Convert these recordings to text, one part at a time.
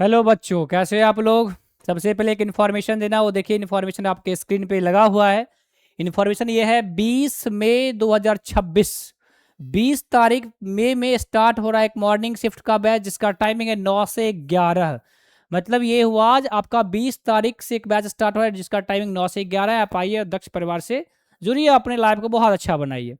Hello बच्चों, कैसे हैं आप लोग। सबसे पहले एक इन्फॉर्मेशन देना, वो देखिए इन्फॉर्मेशन आपके स्क्रीन पे लगा हुआ है। इन्फॉर्मेशन ये है 20 मई 2026, 20 तारीख मई में स्टार्ट हो रहा है एक मॉर्निंग शिफ्ट का बैच जिसका टाइमिंग है 9 से 11। मतलब ये हुआ आज आपका 20 तारीख से एक बैच स्टार्ट हो रहा है जिसका टाइमिंग 9 से 11 है। आप आइए, दक्ष परिवार से जुड़िए, अपने लाइफ को बहुत अच्छा बनाइए।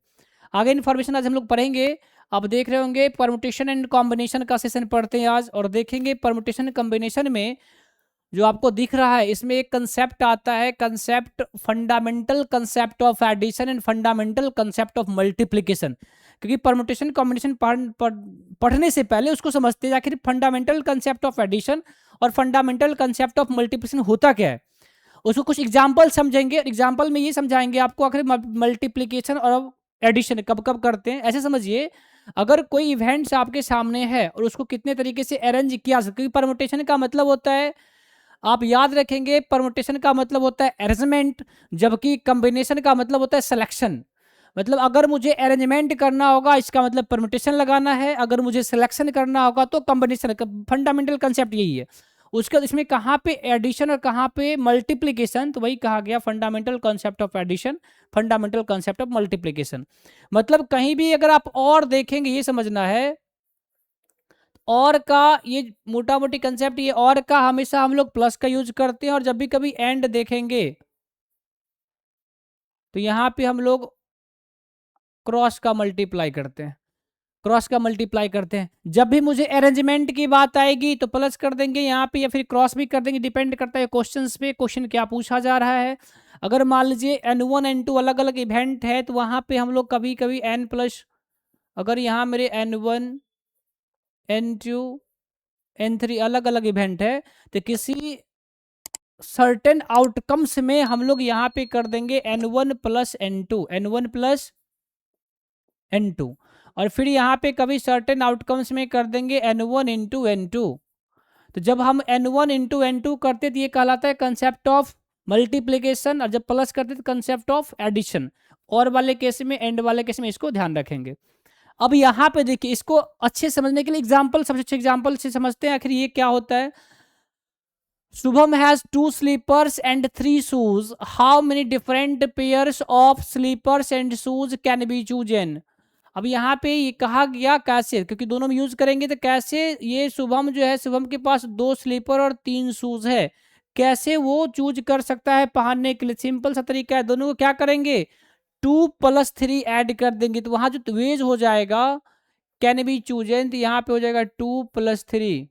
आगे इन्फॉर्मेशन आज हम लोग पढ़ेंगे। आप देख रहे होंगे परमुटेशन एंड कॉम्बिनेशन का सेशन पढ़ते हैं आज, और देखेंगे परमुटेशन कॉम्बिनेशन में जो आपको दिख रहा है इसमें एक कंसेप्ट आता है, concept fundamental concept of addition and fundamental concept of multiplication. क्योंकि परमुटेशन कॉम्बिनेशन पढ़ने से पहले उसको समझते हैं आखिर फंडामेंटल कंसेप्ट ऑफ एडिशन और फंडामेंटल कंसेप्ट ऑफ मल्टीप्लिकेशन होता क्या है। उसको कुछ एग्जाम्पल समझेंगे, एग्जाम्पल में ये समझाएंगे आपको आखिर मल्टीप्लिकेशन और एडिशन कब कब करते हैं। ऐसे समझिए, अगर कोई इवेंट्स आपके सामने है और उसको कितने तरीके से अरेंज किया जा सकता है। परमुटेशन का मतलब होता है, आप याद रखेंगे, परमुटेशन का मतलब होता है अरेंजमेंट, जबकि कॉम्बिनेशन का मतलब होता है सिलेक्शन। मतलब अगर मुझे अरेंजमेंट करना होगा इसका मतलब परमुटेशन लगाना है, अगर मुझे सिलेक्शन करना होगा तो कॉम्बिनेशन। फंडामेंटल कंसेप्ट यही है। उसके बाद इसमें कहाँ पे एडिशन और कहाँ पे मल्टीप्लिकेशन, तो वही कहा गया fundamental concept of addition, fundamental concept of multiplication. मतलब कहीं भी अगर आप और देखेंगे, ये समझना है, और का ये मोटा मोटी कंसेप्ट, ये और का हमेशा हम लोग प्लस का यूज करते हैं, और जब भी कभी एंड देखेंगे तो यहाँ पे हम लोग क्रॉस का मल्टीप्लाई करते हैं, क्रॉस का मल्टीप्लाई करते हैं। जब भी मुझे अरेंजमेंट की बात आएगी तो प्लस कर देंगे यहाँ पे, या फिर क्रॉस भी कर देंगे, डिपेंड करता है क्वेश्चंस पे, क्वेश्चन क्या पूछा जा रहा है। अगर मान लीजिए N1 N2 अलग अलग इवेंट है तो वहाँ पे हम लोग कभी कभी N प्लस, अगर यहाँ मेरे N1 N2 N3 अलग अलग इवेंट है तो किसी सर्टेन आउटकम्स में हम लोग यहाँ पे कर देंगे N1 plus N2, N1 plus N2। और फिर यहाँ पे कभी सर्टेन आउटकम्स में कर देंगे N1 इंटू N2। तो जब हम N1 इंटू N2 करते तो ये कहलाता है कंसेप्ट ऑफ मल्टीप्लीकेशन, और जब प्लस करते तो कंसेप्ट ऑफ एडिशन। और वाले केस में, एंड वाले केस में इसको ध्यान रखेंगे। अब यहाँ पे देखिए, इसको अच्छे समझने के लिए एग्जाम्पल, सबसे अच्छे एग्जाम्पल से समझते हैं आखिर ये क्या होता है। Shubham has two slippers and three shoes. How many different pairs of slippers and shoes can be chosen? अब यहाँ पे ये कहा गया कैसे, क्योंकि दोनों में यूज करेंगे तो कैसे, ये शुभम जो है, शुभम के पास 2 स्लीपर और 3 शूज है, कैसे वो चूज कर सकता है पहनने के लिए। सिंपल सा तरीका है, दोनों को क्या करेंगे, 2+3 ऐड कर देंगे, तो वहां जो वेज हो जाएगा कैन बी चूजन, तो यहाँ पे हो जाएगा 2+3।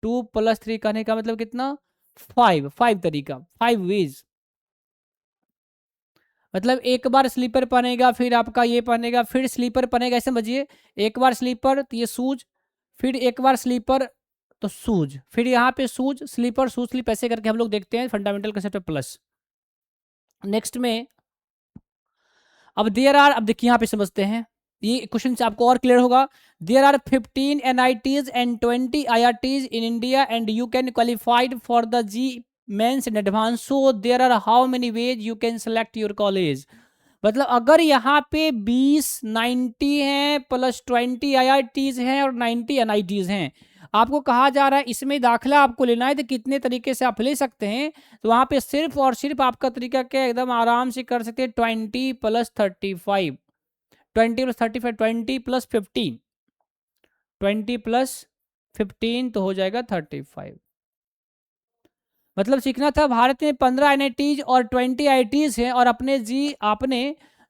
2+3 कहने का मतलब कितना, 5, 5 तरीका, 5 वेज। मतलब एक बार स्लीपर पहनेगा, फिर आपका ये पहनेगा, फिर स्लीपर पहनेगा, ऐसे समझिए। एक बार स्लीपर तो ये शूज, फिर एक बार स्लीपर तो शूज, फिर यहाँ पे शूज स्लीपर शूज स्लीप, ऐसे करके हम लोग देखते हैं फंडामेंटल कंसेप्ट प्लस। नेक्स्ट में अब देयर आर, अब देखिए यहाँ पे समझते हैं, ये क्वेश्चन से आपको और क्लियर होगा। There are 15 NITs and 20 IRTs in India and you can qualified for the JEE Mains in advance, so there are how many ways you can select your college. मतलब अगर यहाँ पे 20 90 हैं प्लस 20 IITs हैं और 90 NITs हैं, आपको कहा जा रहा है इसमें दाखिला आपको लेना है तो कितने तरीके से आप ले सकते हैं। तो वहाँ पे सिर्फ और सिर्फ आपका तरीका क्या है, एकदम आराम से कर सकते हैं 20+35, 20+35, 20+15, 20+15 तो हो जाएगा 35। मतलब सीखना था, भारत में 15 NITs और 20 IITs हैं, और आपने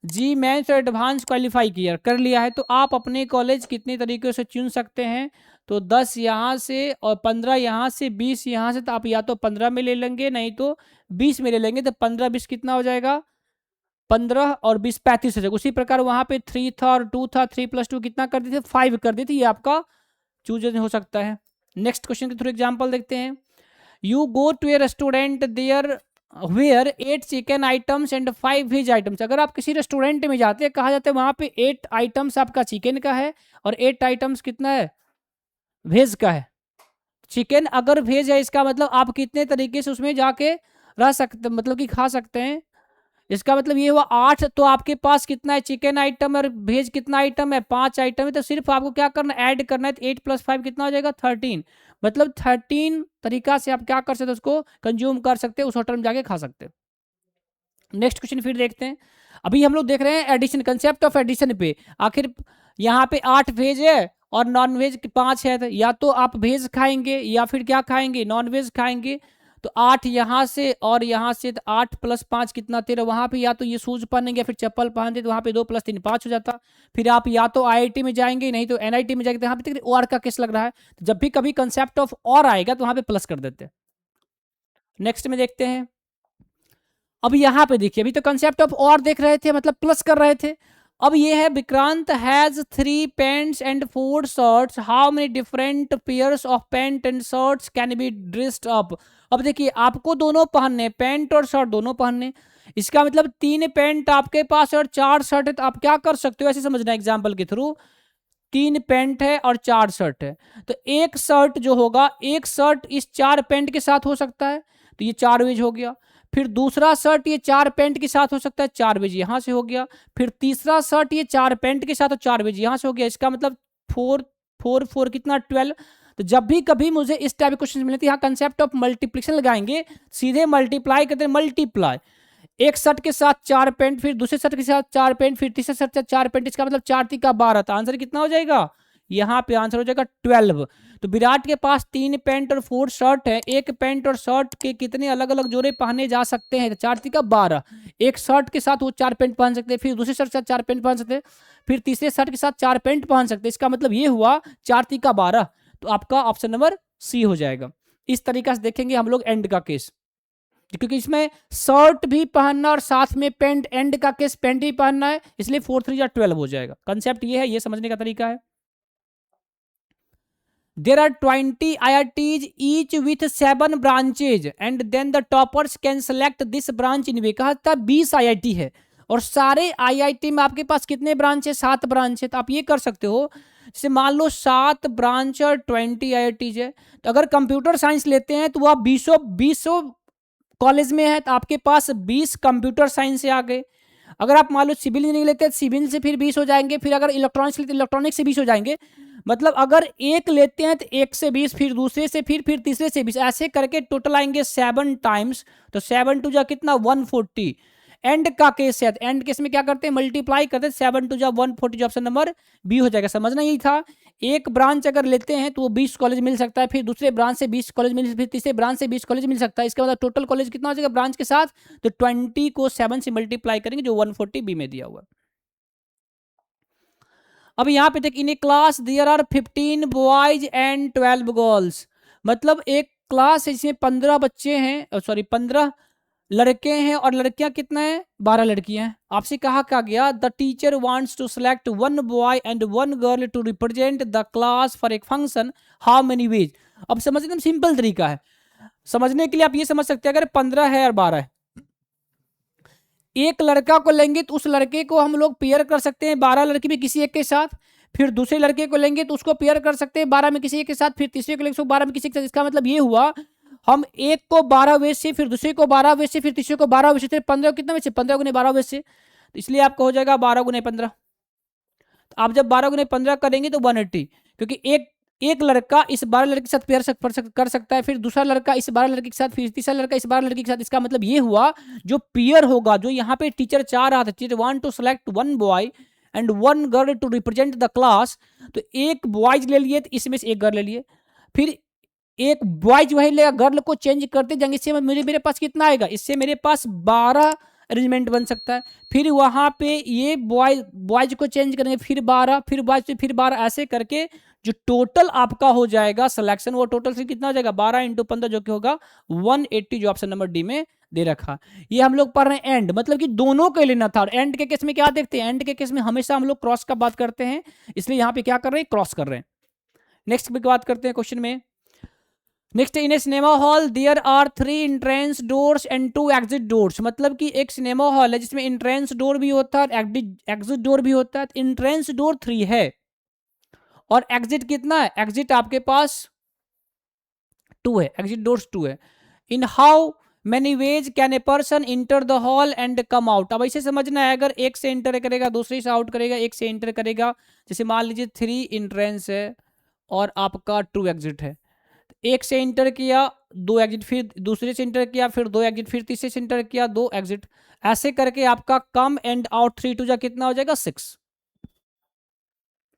जी मेंस और एडवांस क्वालिफाई किया कर लिया है, तो आप अपने कॉलेज कितने तरीके से चुन सकते हैं। तो 10 यहाँ से और 15 यहाँ से, 20 यहाँ से, तो आप या तो 15 में ले लेंगे, नहीं तो 20 में ले लेंगे, तो 15-20 कितना हो जाएगा, 15 और 20 35 हो जाएगा। उसी प्रकार वहाँ पे 3 था और 2 था, 3+2 कितना कर देते, 5 कर देते, ये आपका चूज हो सकता है। नेक्स्ट क्वेश्चन के थ्रू एग्जाम्पल देखते हैं। You go to a restaurant there where 8 chicken items and 5 veg items। अगर आप किसी रेस्टोरेंट में जाते हैं, कहा जाता है वहां पे 8 आइटम्स आपका चिकन का है और 8 आइटम्स कितना है, वेज का है। चिकन अगर वेज है इसका मतलब आप कितने तरीके से उसमें जाके रह सकते, मतलब कि खा सकते हैं। इसका मतलब ये हुआ 8, तो आपके पास कितना है चिकन आइटम और वेज कितना आइटम है, 5 आइटम है, तो सिर्फ आपको क्या करना है, ऐड करना है, तो 8 + 5 कितना हो जाएगा 13। मतलब 13 तरीका से आप क्या कर सकते हो, उसको कंज्यूम कर सकते हो, उस होटल में जाके खा सकते हो। नेक्स्ट क्वेश्चन फिर देखते हैं। अभी हम लोग देख रहे हैं एडिशन, कंसेप्ट ऑफ एडिशन पे। आखिर यहाँ पे 8 वेज है और नॉन वेज 5 है, तो या तो आप वेज खाएंगे या फिर क्या खाएंगे, नॉन वेज खाएंगे। तो 8 यहाँ से और यहाँ से, तो 8 + 5 कितना 13। वहां पे या तो ये शूज पहनेंगे या फिर चप्पल पहनते, तो वहां पे 2 + 3 5 हो जाता। फिर आप या तो IIT में जाएंगे, नहीं तो NIT में जाएंगे। तो यहाँ पे और का केस लग रहा है, तो जब भी कभी कंसेप्ट ऑफ और आएगा तो वहां पे प्लस कर देते हैं। नेक्स्ट में देखते हैं। अब यहाँ पे देखिए, अभी तो कंसेप्ट ऑफ और देख रहे थे, मतलब प्लस कर रहे थे। अब ये है Vikrant has 3 pants and 4 shirts, how many different pairs of pant and shirts can be dressed up. अब देखिए आपको दोनों पहनने, पैंट और शर्ट दोनों पहनने। इसका मतलब 3 पैंट आपके पास और 4 शर्ट है, तो आप क्या कर सकते हो, ऐसे समझना एग्जाम्पल के थ्रू। 3 पैंट है और 4 शर्ट है, तो एक शर्ट जो होगा, एक शर्ट इस 4 पैंट के साथ हो सकता है, तो ये 4 वेज हो गया। फिर दूसरा शर्ट ये 4 पैंट के साथ हो सकता है, 4 वेज यहां से हो गया। फिर तीसरा शर्ट ये 4 पैंट के साथ और 4 वेज यहां से हो गया। इसका मतलब 4 4 4 कितना 12। तो जब भी कभी मुझे इस टाइप के क्वेश्चन मिलते हैं, यहाँ कंसेप्ट ऑफ मल्टीप्लिकेशन लगाएंगे, सीधे मल्टीप्लाई करते हैं, मल्टीप्लाई। एक शर्ट के साथ 4 पैंट, फिर दूसरे शर्ट के साथ 4 पैंट, फिर तीसरे शर्ट के साथ 4 पैंट, इसका मतलब 4 3 12। तो आंसर कितना हो जाएगा, यहाँ पे आंसर हो जाएगा 12। तो विराट के पास 3 पैंट और 4 शर्ट है। एक पैंट और शर्ट के कितने अलग अलग जोड़े पहने जा सकते हैं, 4 3 12। एक शर्ट के साथ वो 4 पैंट पहन सकते हैं, फिर दूसरे शर्ट के साथ 4 पैंट पहन सकते हैं, फिर तीसरे शर्ट के साथ 4 पैंट पहन सकते हैं। इसका मतलब ये हुआ 4 3 12। तो आपका ऑप्शन नंबर सी हो जाएगा। इस तरीका से देखेंगे हम लोग एंड का केस, क्योंकि इसमें शर्ट भी पहनना और साथ में पैंट, एंड का केस पैंट भी पहनना है, इसलिए 4 3 12 हो जाएगा। कंसेप्ट ये है, ये समझने का तरीका है। There are 20 IITs each with 7 branches and then the toppers can select this branch in way। कहा था 20 IIT है और सारे IIT में आपके पास कितने ब्रांच है, 7 ब्रांच है। तो आप ये कर सकते हो, जैसे मान लो 7 ब्रांच और 20 IITs है, तो अगर कंप्यूटर साइंस लेते हैं तो आप 20 कॉलेज में है, तो आपके पास 20 कंप्यूटर साइंस से आ गए। अगर आप मान लो सिविल इंजीनियरिंग लेते हैं, सिविल से फिर 20 हो जाएंगे। फिर अगर इलेक्ट्रॉनिक्स लेते हैं, इलेक्ट्रॉनिक्स से 20 हो जाएंगे। मतलब अगर एक लेते हैं तो 1 से 20, फिर दूसरे से, फिर तीसरे से 20, ऐसे करके टोटल आएंगे 7 टाइम्स। तो 7 2 कितना 140। एंड का केस है, एंड केस में क्या करते हैं, मल्टीप्लाई करते हैं, 7 2 140, जो ऑप्शन नंबर बी हो जाएगा। समझना यही था, एक ब्रांच अगर लेते हैं तो वो 20 कॉलेज मिल सकता है, फिर दूसरे ब्रांच से 20 कॉलेज मिल, फिर तीसरे ब्रांच से 20 कॉलेज मिल सकता है। इसके बाद टोटल कॉलेज कितना हो जाएगा ब्रांच के साथ, तो 20 को 7 से मल्टीप्लाई करेंगे, जो 140 बी में दिया हुआ है। अब यहाँ पे देख, in a class there are 15 boys and 12 girls. मतलब एक क्लास है जिसमें 15 बच्चे हैं, सॉरी 15 लड़के हैं और लड़कियां कितना है, 12 लड़कियां हैं। आपसे कहा क्या गया, the teacher wants to select 1 boy and 1 girl to represent the class for एक फंक्शन, हाउ मेनी वेज। अब समझ एकदम सिंपल तरीका है समझने के लिए। आप ये समझ सकते हैं, अगर 15 है और 12 है, एक लड़का को लेंगे तो उस लड़के को हम लोग पेयर कर सकते हैं 12 लड़की में किसी एक के साथ। फिर दूसरे लड़के को लेंगे तो उसको पेयर कर सकते हैं 12 में किसी एक के साथ। फिर तीसरे को लेंगे 12 में किसी के साथ। इसका मतलब ये हुआ, हम एक को 12 वेज से, फिर दूसरे को 12 वेज से, फिर तीसरे को 12 वेज से, 15 कितना वेज से, 15 गुने 12 वेज से। तो इसलिए आपका हो जाएगा 12 गुने 15। आप जब 12 गुने 15 करेंगे तो 180, क्योंकि एक लड़का इस 12 लड़के के साथ पेयर कर सकता है, फिर दूसरा लड़का इस 12 लड़के के साथ, फिर तीसरा लड़का इस 12 लड़के के साथ। इसका मतलब ये हुआ, जो पेयर होगा, जो यहाँ पे टीचर चाह रहा था, teacher want to select 1 boy and 1 girl to represent the class, तो एक बॉयज ले लिए, तो इसमें से एक गर्ल ले लिए, फिर एक बॉयज वही लेगा, गर्ल को चेंज करते जाएंगे। इससे मेरे पास कितना आएगा, इससे मेरे पास 12 अरेंजमेंट बन सकता है। फिर वहां पे ये बॉयज को चेंज करेंगे, फिर 12, फिर बॉयज से फिर 12, ऐसे करके जो टोटल आपका हो जाएगा सिलेक्शन, वो टोटल से कितना हो जाएगा 12 × 15, जो कि होगा 180, जो ऑप्शन नंबर डी में दे रखा। ये हम लोग पढ़ रहे हैं एंड, मतलब कि दोनों को लेना था। और एंड के केस में क्या देखते हैं, एंड के केस में हमेशा हम लोग क्रॉस का बात करते हैं, इसलिए यहाँ पे क्या कर रहे हैं, क्रॉस कर रहे हैं। नेक्स्ट बात करते हैं क्वेश्चन में। Next, in a cinema hall there are 3 entrance doors and 2 exit doors. मतलब कि एक सिनेमा हॉल है जिसमें एंट्रेंस डोर भी होता है और एग्जिट डोर भी होता है। एंट्रेंस डोर 3 है और एग्जिट कितना है, एग्जिट आपके पास 2 है, एग्जिट डोर्स 2 है। In how many ways can a person enter the hall and come out. अब ऐसे समझना है, अगर एक से इंटर करेगा दूसरे से आउट करेगा, एक से इंटर करेगा, जैसे मान लीजिए 3 एंट्रेंस है और आपका 2 एग्जिट है, एक से इंटर किया 2 एग्जिट, फिर दूसरे से इंटर किया, फिर 2 एग्जिट, फिर तीसरे से इंटर किया 2 एग्जिट, ऐसे करके आपका कम एंड आउट 3 टू जा कितना हो जाएगा 6,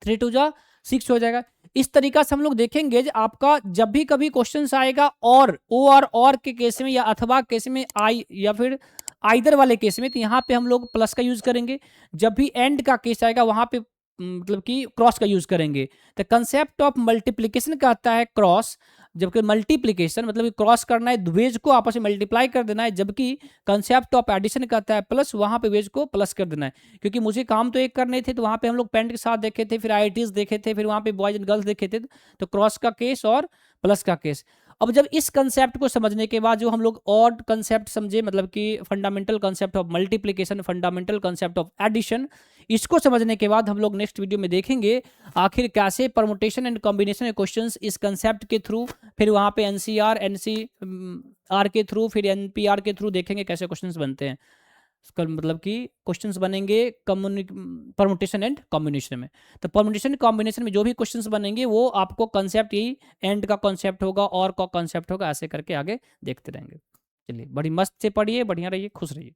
3 टू जा 6 हो जाएगा। इस तरीका से हम लोग देखेंगे आपका जब भी कभी क्वेश्चन आएगा और ओ और के केस में या अथवा केस में आई या फिर आइदर वाले केस में, तो यहाँ पे हम लोग प्लस का यूज करेंगे। जब भी एंड का केस आएगा वहां पे मतलब कि क्रॉस का यूज करेंगे। तो कंसेप्ट ऑफ मल्टीप्लीकेशन कहता है क्रॉस, जबकि मल्टीप्लीकेशन मतलब क्रॉस करना है, वेज को आपस में मल्टीप्लाई कर देना है, जबकि कंसेप्ट ऑफ एडिशन कहता है प्लस, वहां पे वेज को प्लस कर देना है। क्योंकि मुझे काम तो एक करने थे, तो वहां पे हम लोग पेंट के साथ देखे थे, फिर आईआईटीज देखे थे, फिर वहां पे बॉयज एंड गर्ल्स देखे थे, तो क्रॉस का केस और प्लस का केस। अब जब इस कंसेप्ट को समझने के बाद जो हम लोग और कंसेप्ट समझे, मतलब कि fundamental concept of multiplication, fundamental concept of addition, इसको समझने के बाद हम लोग नेक्स्ट वीडियो में देखेंगे आखिर कैसे परमुटेशन एंड कॉम्बिनेशन के क्वेश्चंस इस कंसेप्ट के थ्रू, फिर वहां पे एनसीआर एनसीआर के थ्रू, फिर एनपीआर के थ्रू देखेंगे कैसे क्वेश्चंस बनते हैं। इसका मतलब कि क्वेश्चंस बनेंगे परमुटेशन एंड कॉम्बिनेशन में। तो परमुटेशन कॉम्बिनेशन में जो भी क्वेश्चंस बनेंगे वो आपको कंसेप्ट यही एंड का कॉन्सेप्ट होगा और का कॉन्सेप्ट होगा, ऐसे करके आगे देखते रहेंगे। चलिए, बड़ी मस्त से पढ़िए, बढ़िया रहिए, खुश रहिए।